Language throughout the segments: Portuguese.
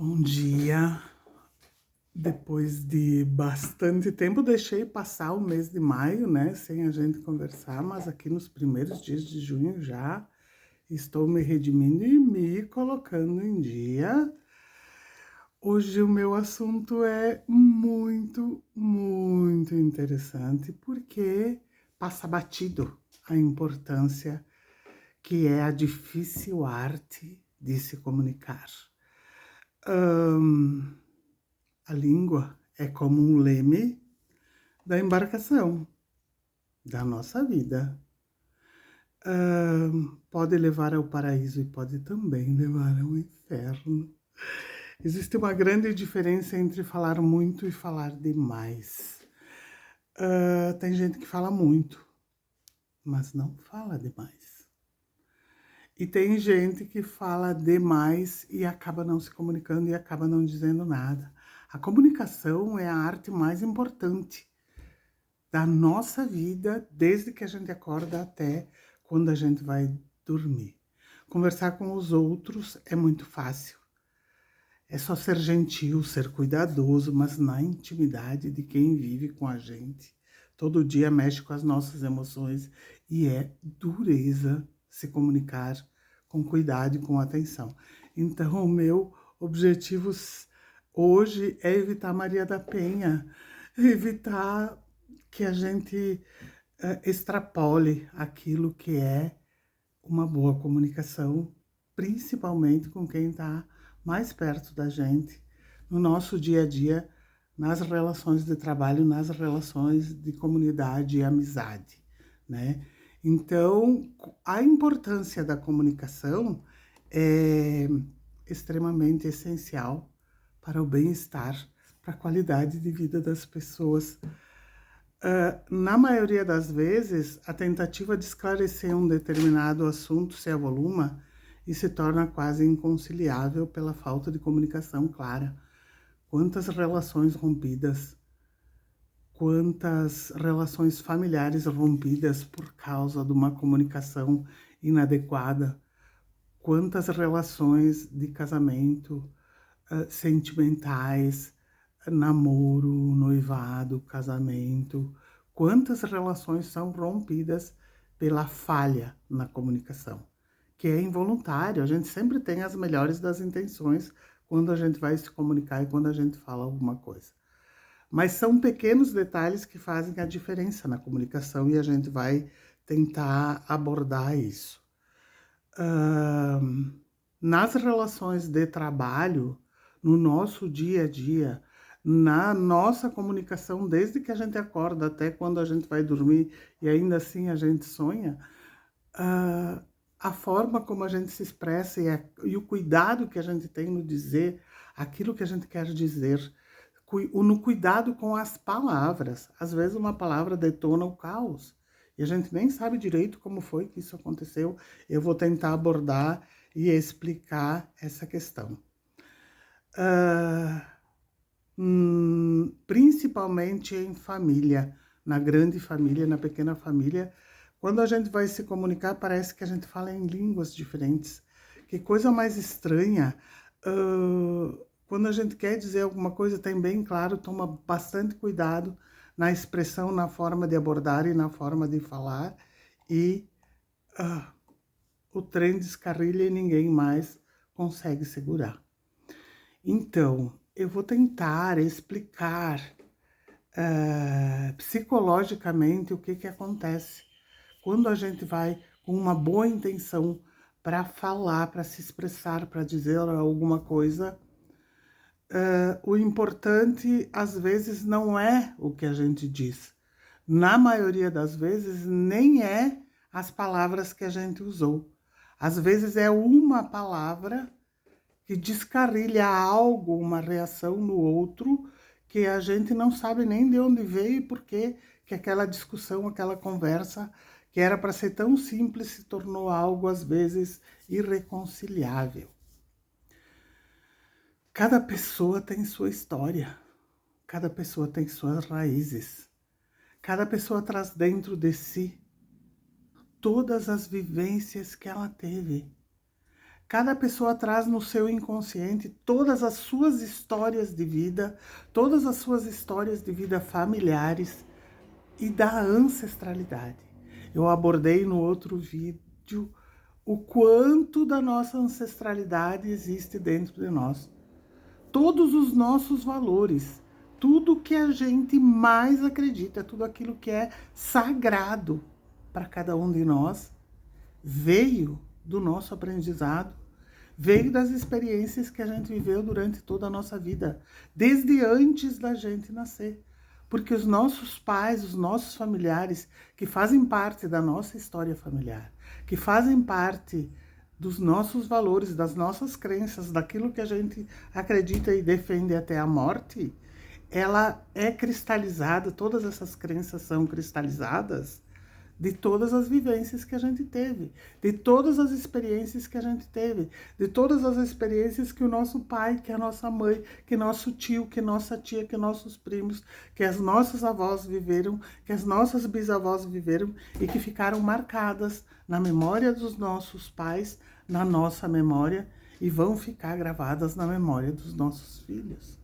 Bom dia. Depois de bastante tempo, deixei passar o mês de maio, né, sem a gente conversar, mas aqui nos primeiros dias de junho já estou me redimindo e me colocando em dia. Hoje o meu assunto é muito interessante, porque passa batido a importância que é a difícil arte de se comunicar. A língua é como um leme da embarcação da nossa vida. Pode levar ao paraíso e pode também levar ao inferno. Existe uma grande diferença entre falar muito e falar demais. Tem gente que fala muito, mas não fala demais. E tem gente que fala demais e acaba não se comunicando e acaba não dizendo nada. A comunicação é a arte mais importante da nossa vida, desde que a gente acorda até quando a gente vai dormir. Conversar com os outros é muito fácil. É só ser gentil, ser cuidadoso, mas na intimidade de quem vive com a gente, todo dia mexe com as nossas emoções e é dureza se comunicar com cuidado e com atenção. Então, o meu objetivo hoje é evitar Maria da Penha, evitar que a gente extrapole aquilo que é uma boa comunicação, principalmente com quem está mais perto da gente, no nosso dia a dia, nas relações de trabalho, nas relações de comunidade e amizade, né? Então, a importância da comunicação é extremamente essencial para o bem-estar, para a qualidade de vida das pessoas. Na maioria das vezes, a tentativa de esclarecer um determinado assunto se avoluma e se torna quase inconciliável pela falta de comunicação clara. Quantas relações rompidas, quantas relações familiares rompidas por causa de uma comunicação inadequada, quantas relações de casamento, sentimentais, namoro, noivado, casamento, quantas relações são rompidas pela falha na comunicação, que é involuntário. A gente sempre tem as melhores das intenções quando a gente vai se comunicar e quando a gente fala alguma coisa. Mas são pequenos detalhes que fazem a diferença na comunicação e a gente vai tentar abordar isso. Nas relações de trabalho, no nosso dia a dia, na nossa comunicação, desde que a gente acorda até quando a gente vai dormir e ainda assim a gente sonha, a forma como a gente se expressa e o cuidado que a gente tem no dizer aquilo que a gente quer dizer, no cuidado com as palavras. Às vezes uma palavra detona o caos e a gente nem sabe direito como foi que isso aconteceu. Eu vou tentar abordar e explicar essa questão. Principalmente em família, na grande família, na pequena família, quando a gente vai se comunicar, parece que a gente fala em línguas diferentes. Que coisa mais estranha. Quando a gente quer dizer alguma coisa, tem bem claro, toma bastante cuidado na expressão, na forma de abordar e na forma de falar. E o trem descarrilha e ninguém mais consegue segurar. Então, eu vou tentar explicar psicologicamente o que acontece quando a gente vai com uma boa intenção para falar, para se expressar, para dizer alguma coisa. O importante, às vezes, não é o que a gente diz. Na maioria das vezes, nem é as palavras que a gente usou. Às vezes, é uma palavra que descarrilha algo, uma reação no outro, que a gente não sabe nem de onde veio e por que aquela discussão, aquela conversa, que era para ser tão simples, se tornou algo, às vezes, irreconciliável. Cada pessoa tem sua história, cada pessoa tem suas raízes, cada pessoa traz dentro de si todas as vivências que ela teve. Cada pessoa traz no seu inconsciente todas as suas histórias de vida, todas as suas histórias de vida familiares e da ancestralidade. Eu abordei no outro vídeo o quanto da nossa ancestralidade existe dentro de nós. Todos os nossos valores, tudo que a gente mais acredita, tudo aquilo que é sagrado para cada um de nós, veio do nosso aprendizado, veio das experiências que a gente viveu durante toda a nossa vida, desde antes da gente nascer. Porque os nossos pais, os nossos familiares, que fazem parte da nossa história familiar, que fazem parte dos nossos valores, das nossas crenças, daquilo que a gente acredita e defende até a morte, ela é cristalizada, todas essas crenças são cristalizadas de todas as vivências que a gente teve, de todas as experiências que a gente teve, de todas as experiências que o nosso pai, que a nossa mãe, que nosso tio, que nossa tia, que nossos primos, que as nossas avós viveram, que as nossas bisavós viveram e que ficaram marcadas na memória dos nossos pais, na nossa memória e vão ficar gravadas na memória dos nossos filhos.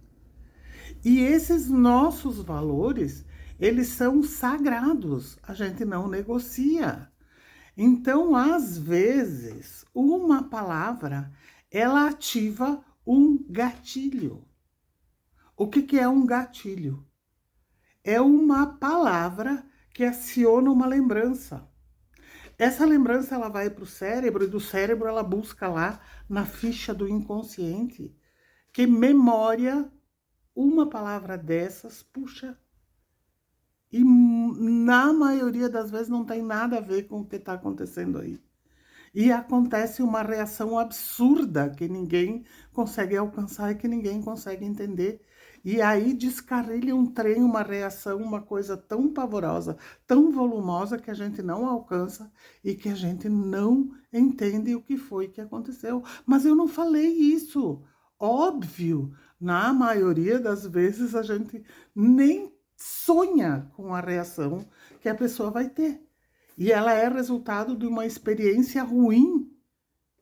E esses nossos valores, eles são sagrados, a gente não negocia. Então, às vezes, uma palavra, ela ativa um gatilho. O que é um gatilho? É uma palavra que aciona uma lembrança. Essa lembrança, ela vai para o cérebro, e do cérebro ela busca lá na ficha do inconsciente, que memória uma palavra dessas puxa. E na maioria das vezes não tem nada a ver com o que está acontecendo aí. E acontece uma reação absurda que ninguém consegue alcançar e que ninguém consegue entender. E aí descarrilha um trem, uma reação, uma coisa tão pavorosa, tão volumosa que a gente não alcança e que a gente não entende o que foi que aconteceu. Mas eu não falei isso. Óbvio, na maioria das vezes a gente nem sonha com a reação que a pessoa vai ter. E ela é resultado de uma experiência ruim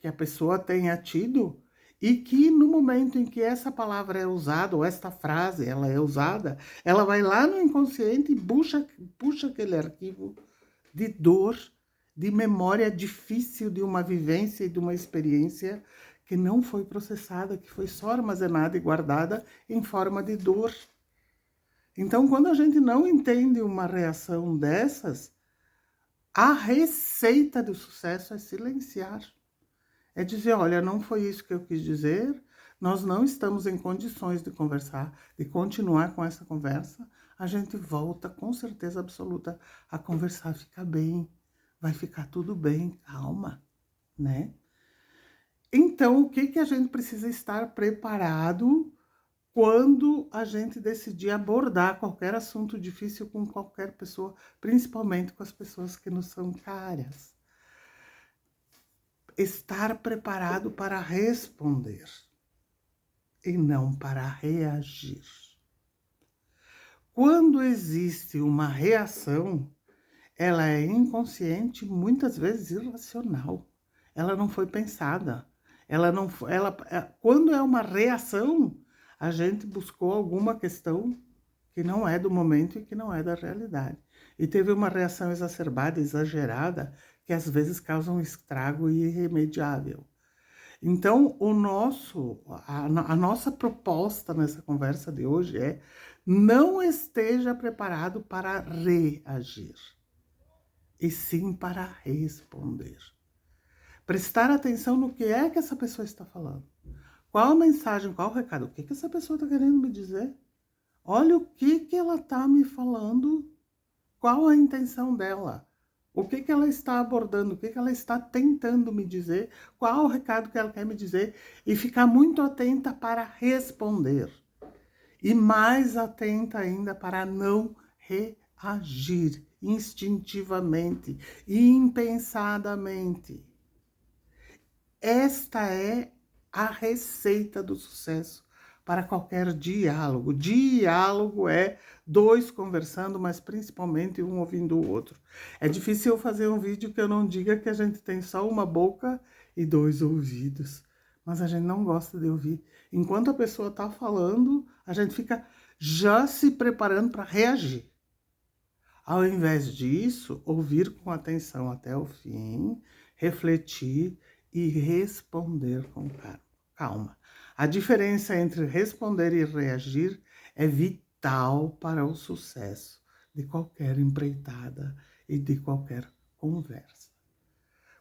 que a pessoa tenha tido e que no momento em que essa palavra é usada, ou esta frase ela é usada, ela vai lá no inconsciente e puxa aquele arquivo de dor, de memória difícil de uma vivência e de uma experiência que não foi processada, que foi só armazenada e guardada em forma de dor. Então, quando a gente não entende uma reação dessas, a receita do sucesso é silenciar. É dizer, olha, não foi isso que eu quis dizer, nós não estamos em condições de conversar, de continuar com essa conversa, a gente volta com certeza absoluta a conversar, fica bem, vai ficar tudo bem, calma, né? Então, o que a gente precisa estar preparado quando a gente decidir abordar qualquer assunto difícil com qualquer pessoa, principalmente com as pessoas que nos são caras. Estar preparado para responder e não para reagir. Quando existe uma reação, ela é inconsciente, muitas vezes irracional. Ela não foi pensada. Quando é uma reação, a gente buscou alguma questão que não é do momento e que não é da realidade. E teve uma reação exacerbada, exagerada, que às vezes causa um estrago irremediável. Então, a nossa proposta nessa conversa de hoje é: não esteja preparado para reagir, e sim para responder. Prestar atenção no que é que essa pessoa está falando. Qual a mensagem, qual o recado? O que essa pessoa está querendo me dizer? Olha o que ela está me falando, qual a intenção dela, o que ela está abordando, o que ela está tentando me dizer, qual o recado que ela quer me dizer, e ficar muito atenta para responder. E mais atenta ainda para não reagir instintivamente, impensadamente. Esta é a receita do sucesso para qualquer diálogo. Diálogo é dois conversando, mas principalmente um ouvindo o outro. É difícil eu fazer um vídeo que eu não diga que a gente tem só uma boca e 2 ouvidos. Mas a gente não gosta de ouvir. Enquanto a pessoa está falando, a gente fica já se preparando para reagir. Ao invés disso, ouvir com atenção até o fim, refletir e responder com calma. A diferença entre responder e reagir é vital para o sucesso de qualquer empreitada e de qualquer conversa.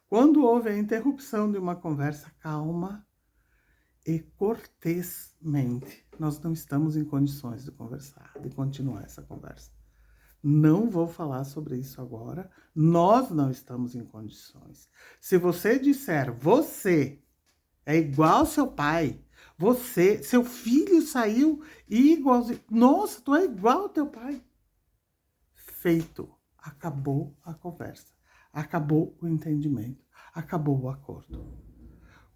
Quando houve a interrupção de uma conversa calma e cortesmente, nós não estamos em condições de conversar, de continuar essa conversa. Não vou falar sobre isso agora. Nós não estamos em condições. Se você disser, você é igual ao seu pai, seu filho saiu igualzinho. Nossa, tu é igual ao teu pai. Feito. Acabou a conversa. Acabou o entendimento. Acabou o acordo.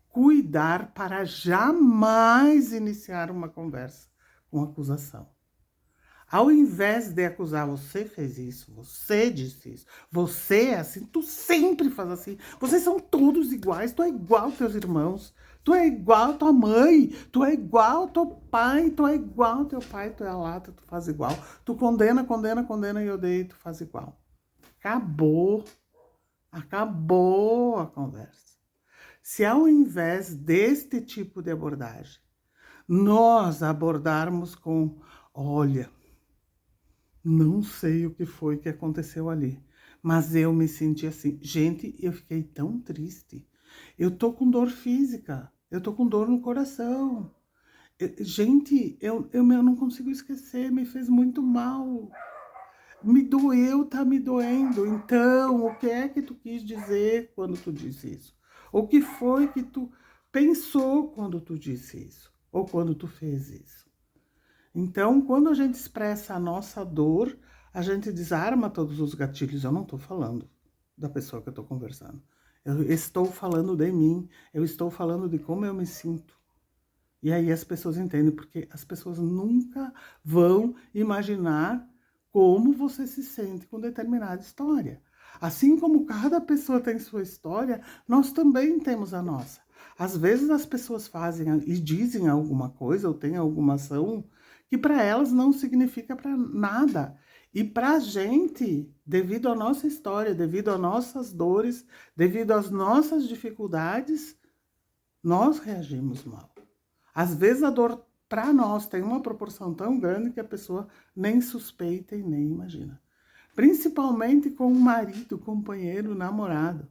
Cuidar para jamais iniciar uma conversa com acusação. Ao invés de acusar, você fez isso, você disse isso, você é assim, tu sempre faz assim, vocês são todos iguais, tu é igual aos teus irmãos, tu é igual à tua mãe, tu é igual ao teu pai, tu é igual ao teu pai, tu é a lata, tu faz igual, tu condena e odeia, tu faz igual. Acabou a conversa. Se ao invés deste tipo de abordagem, nós abordarmos com, olha, não sei o que foi que aconteceu ali, mas eu me senti assim. Gente, eu fiquei tão triste. Eu tô com dor física, eu tô com dor no coração. Gente, eu não consigo esquecer, me fez muito mal. Me doeu, tá me doendo. Então, o que é que tu quis dizer quando tu disse isso? O que foi que tu pensou quando tu disse isso? Ou quando tu fez isso? Então, quando a gente expressa a nossa dor, a gente desarma todos os gatilhos. Eu não estou falando da pessoa que eu estou conversando. Eu estou falando de mim. Eu estou falando de como eu me sinto. E aí as pessoas entendem, porque as pessoas nunca vão imaginar como você se sente com determinada história. Assim como cada pessoa tem sua história, nós também temos a nossa. Às vezes as pessoas fazem e dizem alguma coisa ou têm alguma ação que para elas não significa para nada. E para a gente, devido à nossa história, devido às nossas dores, devido às nossas dificuldades, nós reagimos mal. Às vezes a dor para nós tem uma proporção tão grande que a pessoa nem suspeita e nem imagina. Principalmente com o marido, companheiro, namorado.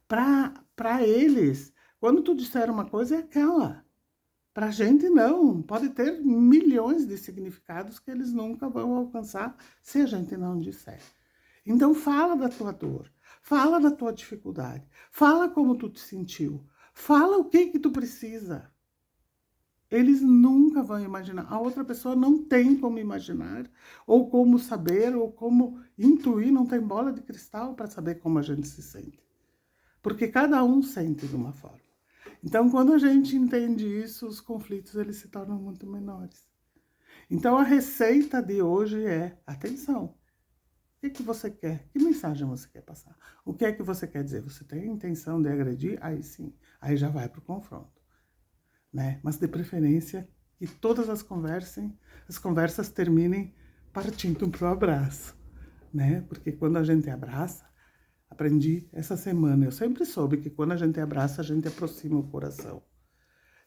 Para eles, quando tu disser uma coisa, é aquela. Pra gente, não. Pode ter milhões de significados que eles nunca vão alcançar se a gente não disser. Então, fala da tua dor. Fala da tua dificuldade. Fala como tu te sentiu. Fala o que tu precisa. Eles nunca vão imaginar. A outra pessoa não tem como imaginar, ou como saber, ou como intuir. Não tem bola de cristal para saber como a gente se sente. Porque cada um sente de uma forma. Então, quando a gente entende isso, os conflitos eles se tornam muito menores. Então, a receita de hoje é atenção. O que você quer? Que mensagem você quer passar? O que é que você quer dizer? Você tem a intenção de agredir? Aí sim, aí já vai para o confronto. Né? Mas de preferência que todas as conversas terminem partindo para o abraço. Né? Porque quando a gente abraça, aprendi essa semana. Eu sempre soube que quando a gente abraça, a gente aproxima o coração.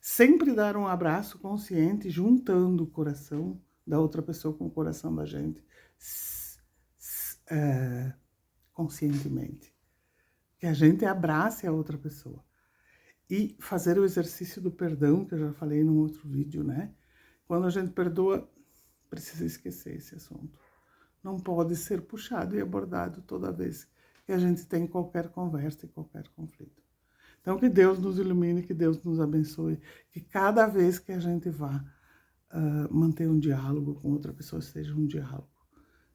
Sempre dar um abraço consciente, juntando o coração da outra pessoa com o coração da gente, conscientemente. Que a gente abrace a outra pessoa. E fazer o exercício do perdão, que eu já falei num outro vídeo, né? Quando a gente perdoa, precisa esquecer esse assunto. Não pode ser puxado e abordado toda vez que a gente tem qualquer conversa e qualquer conflito. Então, que Deus nos ilumine, que Deus nos abençoe, que cada vez que a gente vá manter um diálogo com outra pessoa, seja um diálogo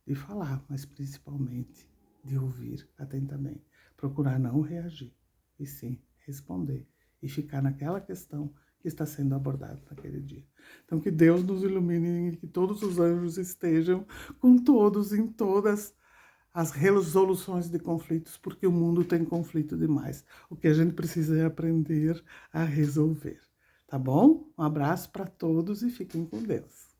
de falar, mas principalmente de ouvir atentamente. Procurar não reagir, e sim responder e ficar naquela questão que está sendo abordada naquele dia. Então, que Deus nos ilumine e que todos os anjos estejam com todos em todas as resoluções de conflitos, porque o mundo tem conflito demais. O que a gente precisa é aprender a resolver, tá bom? Um abraço para todos e fiquem com Deus.